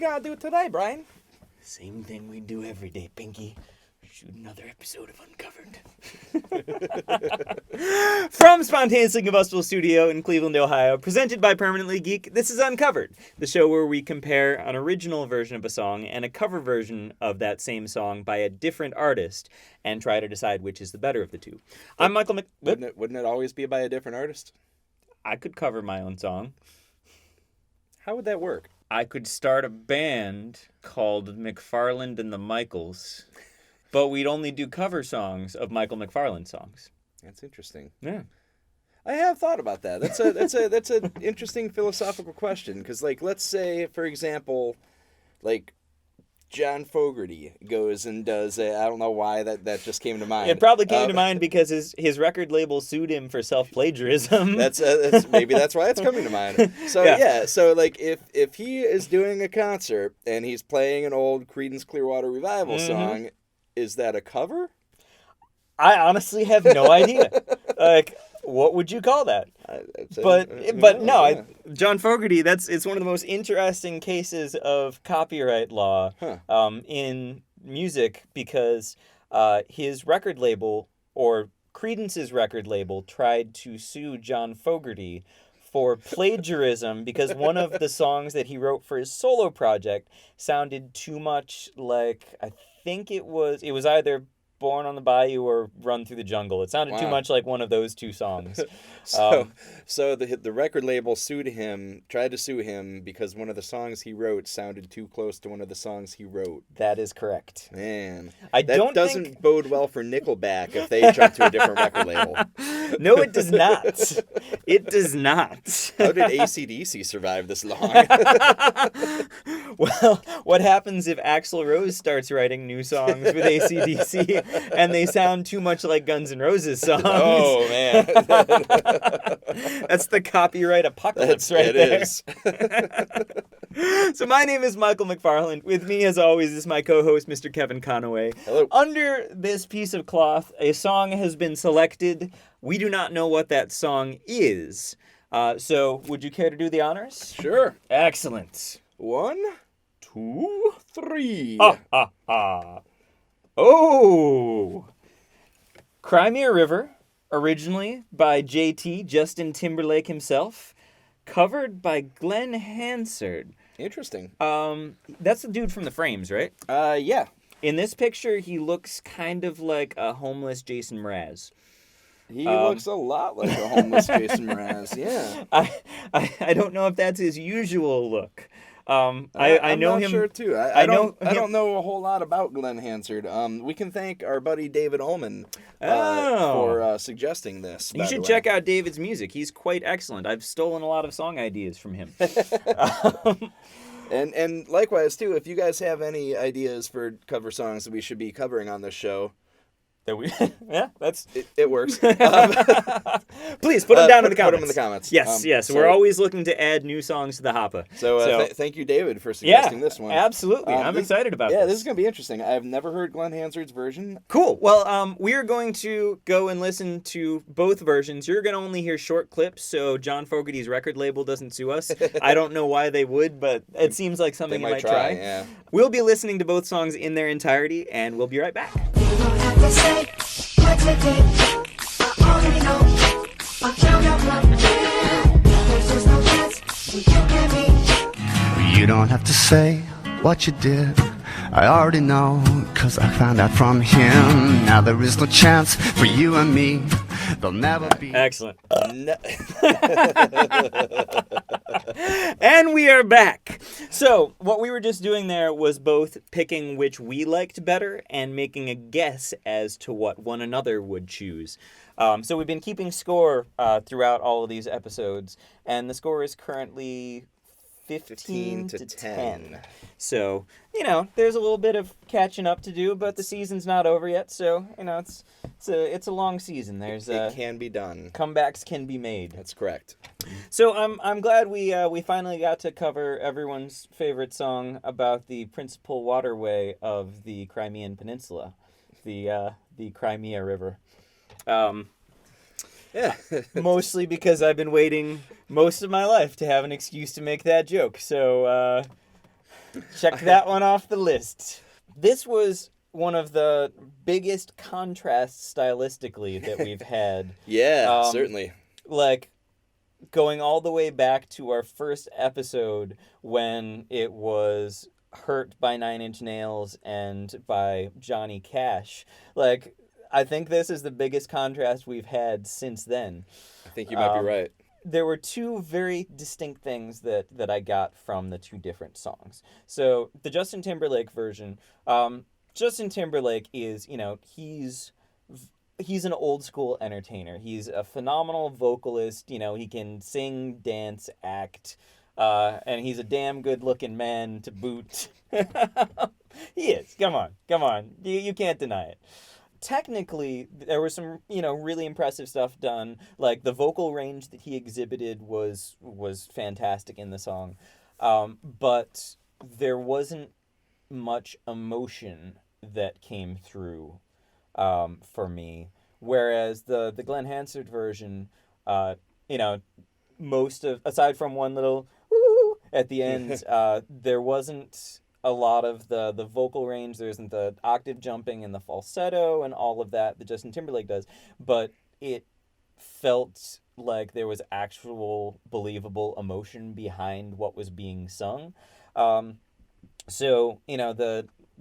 gotta do today, Brian? Same thing we do every day, Pinky. Shoot another episode of Uncovered. From Spontaneously Combustible Studio in Cleveland, Ohio, presented by Permanently Geek, this is Uncovered, the show where we compare an original version of a song and a cover version of that same song by a different artist and try to decide which is the better of the two. I'm Michael Wouldn't it always be by a different artist? I could cover my own song. How would that work? I could start a band called McFarland and the Michaels, but we'd only do cover songs of Michael McFarland songs. That's interesting. Yeah. I have thought about that. That's an interesting philosophical question. Because, like, let's say, for example, like, John Fogerty goes and does I don't know why that just came to mind. It probably came to mind because his record label sued him for self-plagiarism. That's maybe that's why it's coming to mind. So yeah, so like if he is doing a concert and he's playing an old Creedence Clearwater Revival song, is that a cover? I honestly have no idea. Like, what would you call that? John Fogerty, it's one of the most interesting cases of copyright law in music because his record label, or Creedence's record label, tried to sue John Fogerty for plagiarism because one of the songs that he wrote for his solo project sounded too much like, I think it was either Born on the Bayou or Run Through the Jungle. It sounded too much like one of those two songs. So the record label tried to sue him because one of the songs he wrote sounded too close to one of the songs he wrote. That is correct. Man, that doesn't bode well for Nickelback if they jump to a different record label. No, it does not. It does not. How did AC/DC survive this long? Well, what happens if Axl Rose starts writing new songs with AC/DC and they sound too much like Guns N' Roses songs? Oh, man. That's the copyright apocalypse right there. It is. So my name is Michael McFarland. With me, as always, is my co-host, Mr. Kevin Conaway. Hello. Under this piece of cloth, a song has been selected. We do not know what that song is. So would you care to do the honors? Sure. Excellent. 1, 2, 3. Oh! Cry Me a River, originally by JT, Justin Timberlake himself, covered by Glen Hansard. Interesting. That's the dude from The Frames, right? Yeah. In this picture, he looks kind of like a homeless Jason Mraz. He looks a lot like a homeless Jason Mraz, yeah. I don't know if that's his usual look. I know I'm not him. sure too. I don't know a whole lot about Glen Hansard. We can thank our buddy David Ullman for suggesting this. You should check out David's music. He's quite excellent. I've stolen a lot of song ideas from him. And likewise too, if you guys have any ideas for cover songs that we should be covering on this show. It works. Please put them down in the comments. Put them in the comments. Yes. We're always looking to add new songs to the Hoppa. So thank you, David, for suggesting this one. Absolutely. I'm excited about this. Yeah, this is going to be interesting. I've never heard Glen Hansard's version. Cool. Well, we are going to go and listen to both versions. You're going to only hear short clips, so John Fogerty's record label doesn't sue us. I don't know why they would, but it seems like something you might try. Yeah. We'll be listening to both songs in their entirety, and we'll be right back. You don't have to say what you did. I already know, 'cause I found out from him. Now there is no chance for you and me. There'll never be. Excellent. And we are back. So, what we were just doing there was both picking which we liked better and making a guess as to what one another would choose. So we've been keeping score throughout all of these episodes, and the score is currently 15 to 10. So, there's a little bit of catching up to do, but the season's not over yet, so, it's a long season. It can be done. Comebacks can be made. That's correct. So I'm glad we finally got to cover everyone's favorite song about the principal waterway of the Crimean Peninsula, the Crimea River. Yeah. Mostly because I've been waiting most of my life to have an excuse to make that joke. So Check that one off the list. This was one of the biggest contrasts stylistically that we've had. Yeah, certainly. Like, going all the way back to our first episode when it was Hurt by Nine Inch Nails and by Johnny Cash. Like, I think this is the biggest contrast we've had since then. I think you might be right. There were two very distinct things that I got from the two different songs. So the Justin Timberlake version, Justin Timberlake is, he's an old school entertainer. He's a phenomenal vocalist. He can sing, dance, act, and he's a damn good looking man to boot. He is. Come on. You can't deny it. Technically, there was some, really impressive stuff done. Like, the vocal range that he exhibited was fantastic in the song. But there wasn't much emotion that came through for me. Whereas the Glen Hansard version, aside from one little woo at the end, there wasn't a lot of the vocal range. There isn't the octave jumping and the falsetto and all of that Justin Timberlake does, but it felt like there was actual believable emotion behind what was being sung. So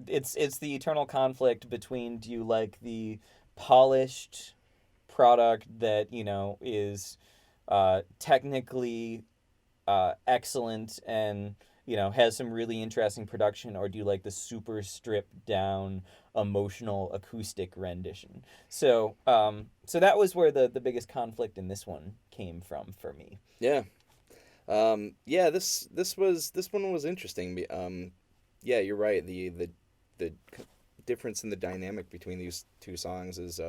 it's the eternal conflict between, do you like the polished product that is technically excellent and has some really interesting production, or do you like the super stripped down emotional acoustic rendition? So that was where the biggest conflict in this one came from for me. Yeah. This one was interesting. Yeah, you're right. The difference in the dynamic between these two songs is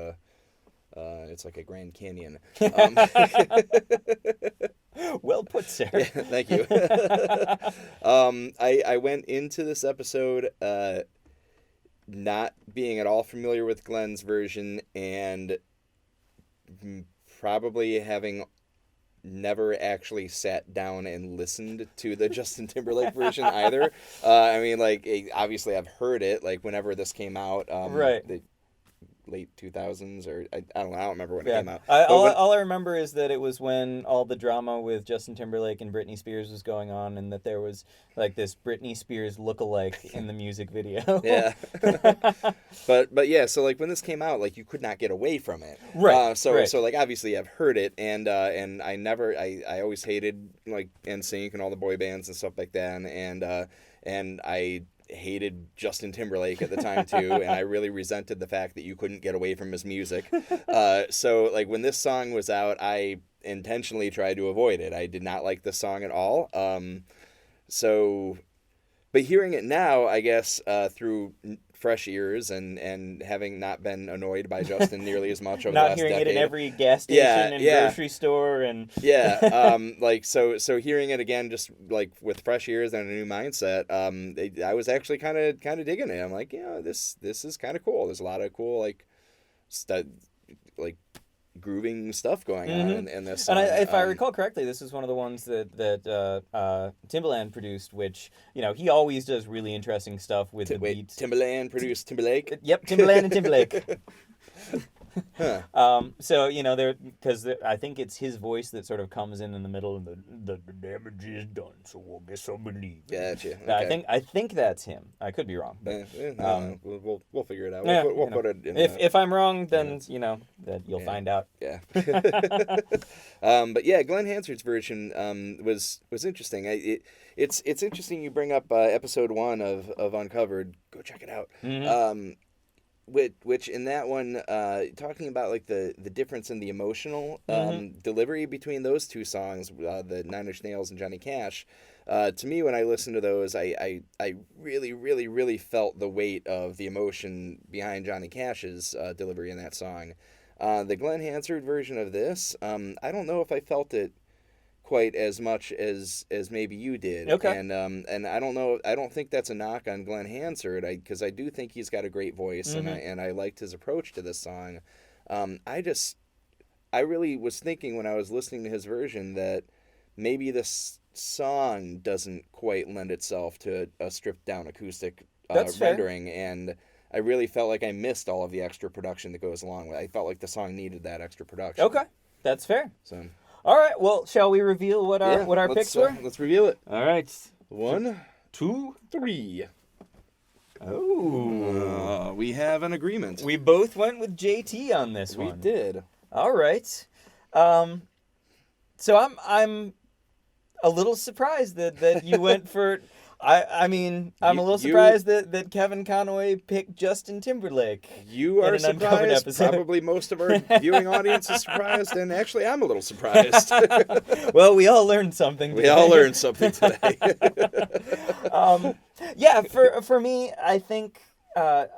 it's like a Grand Canyon. Well put, sir. Yeah, thank you. I went into this episode not being at all familiar with Glen's version, and probably having never actually sat down and listened to the Justin Timberlake version either. Obviously I've heard it, like, whenever this came out. Right. The late 2000s, or I don't know, I don't remember when it came out. All I remember is that it was when all the drama with Justin Timberlake and Britney Spears was going on, and that there was like this Britney Spears lookalike in the music video. Yeah. but yeah, so like when this came out, like, you could not get away from it. Right. So like obviously I've heard it, and I always hated like NSYNC and all the boy bands and stuff like that, and I hated Justin Timberlake at the time too, and I really resented the fact that you couldn't get away from his music. So like when this song was out, I intentionally tried to avoid it. I did not like this song at all. But hearing it now, I guess through fresh ears and having not been annoyed by Justin nearly as much over the last decade. Not hearing it in every gas station and grocery store and so hearing it again, just like with fresh ears and a new mindset, I was actually kind of digging it. I'm like, this is kind of cool. There's a lot of cool like grooving stuff going on in this song. And if I recall correctly, this is one of the ones that Timbaland produced, which, he always does really interesting stuff with the beats. Timbaland produced Timberlake? Yep, Timbaland and Timberlake. Huh. So, because I think it's his voice that sort of comes in the middle, and the damage is done, so I guess I'll believe. Gotcha. Okay. I think that's him. I could be wrong. But, we'll figure it out. We'll put it in. If I'm wrong, then that you'll find out. Yeah. But yeah, Glen Hansard's version was interesting. It's interesting you bring up episode 1 of Uncovered. Go check it out. Mm-hmm. Which in that one, talking about like the difference in the emotional delivery between those two songs, the Nine Inch Nails and Johnny Cash, to me when I listened to those, I really, really, really felt the weight of the emotion behind Johnny Cash's delivery in that song. The Glen Hansard version of this, I don't know if I felt it quite as much as maybe you did. Okay. And I don't know. I don't think that's a knock on Glen Hansard, because I do think he's got a great voice, and I liked his approach to this song. I really was thinking when I was listening to his version that maybe this song doesn't quite lend itself to a stripped down acoustic rendering, and I really felt like I missed all of the extra production that goes along with it. I felt like the song needed that extra production. Okay, that's fair. So, all right, well, shall we reveal what our picks were? Let's reveal it. All right. 1, 2, 3. Oh. We have an agreement. We both went with JT on this one. We did. All right. So I'm a little surprised that you went for... I'm a little surprised that Kevin Conway picked Justin Timberlake. You are surprised. Probably most of our viewing audience is surprised, and actually I'm a little surprised. Well, we all learned something today. We all learned something today. Yeah, for me, I think I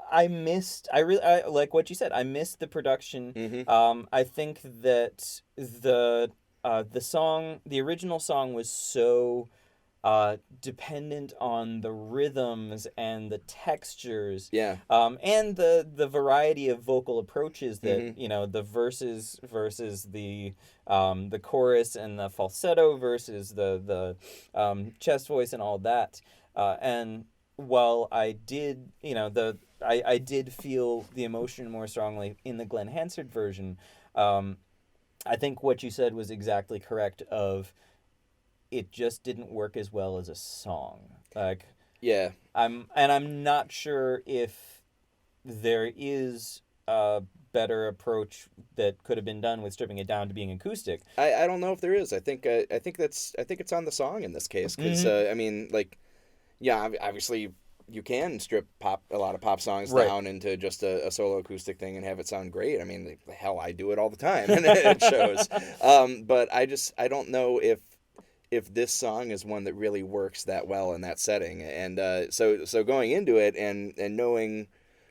like what you said. I missed the production. Mm-hmm. I think that the original song was so dependent on the rhythms and the textures, and the variety of vocal approaches that the verses versus the chorus and the falsetto versus the chest voice and all that. And while I did, I did feel the emotion more strongly in the Glen Hansard version, I think what you said was exactly correct. It just didn't work as well as a song. I'm not sure if there is a better approach that could have been done with stripping it down to being acoustic. I don't know if there is. I think it's on the song in this case, because obviously you can strip a lot of pop songs down into just a solo acoustic thing and have it sound great. I mean, hell, I do it all the time, and it shows. But I don't know if this song is one that really works that well in that setting. And so going into it and knowing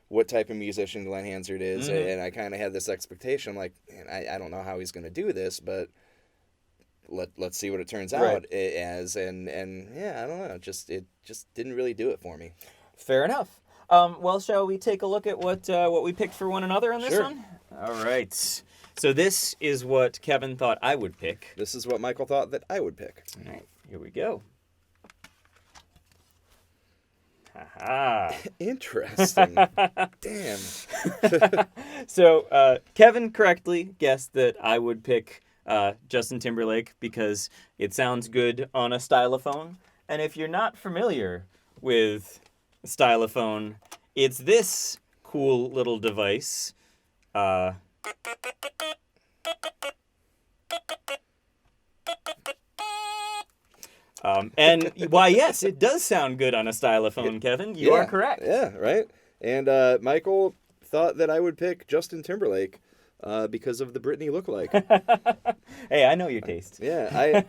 what type of musician Glen Hansard is, and I kind of had this expectation, I'm like, man, I don't know how he's going to do this, but let's see what it turns out as. And yeah, I don't know, it just didn't really do it for me. Fair enough. Well, shall we take a look at what we picked for one another on this one? All right. So this is what Kevin thought I would pick. This is what Michael thought that I would pick. All right, here we go. Haha. Interesting. Damn. So Kevin correctly guessed that I would pick Justin Timberlake because it sounds good on a stylophone. And if you're not familiar with stylophone, it's this cool little device. And why, yes, it does sound good on a stylophone, Kevin. You are correct. Yeah, right. And Michael thought that I would pick Justin Timberlake because of the Britney lookalike. Hey, I know your taste. Yeah,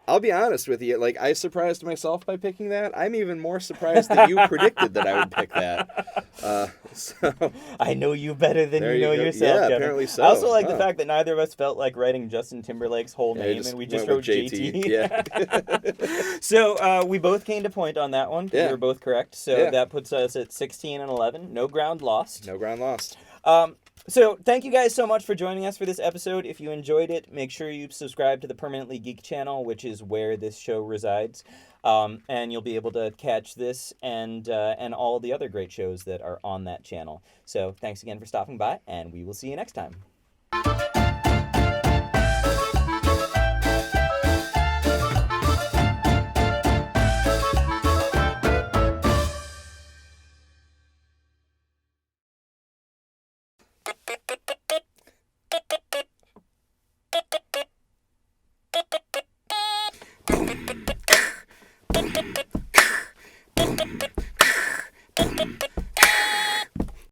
I'll be honest with you. Like, I surprised myself by picking that. I'm even more surprised that you predicted that I would pick that. So I know you better than you know yourself, yeah, Kevin. Apparently so. I also like the fact that neither of us felt like writing Justin Timberlake's whole name, and we just wrote JT. Yeah. So we both gained a point on that one. Yeah. We were both correct. So that puts us at 16 and 11. No ground lost. No ground lost. So thank you guys so much for joining us for this episode. If you enjoyed it, make sure you subscribe to the Permanently Geek channel, which is where this show resides. And you'll be able to catch this and all the other great shows that are on that channel. So thanks again for stopping by, and we will see you next time.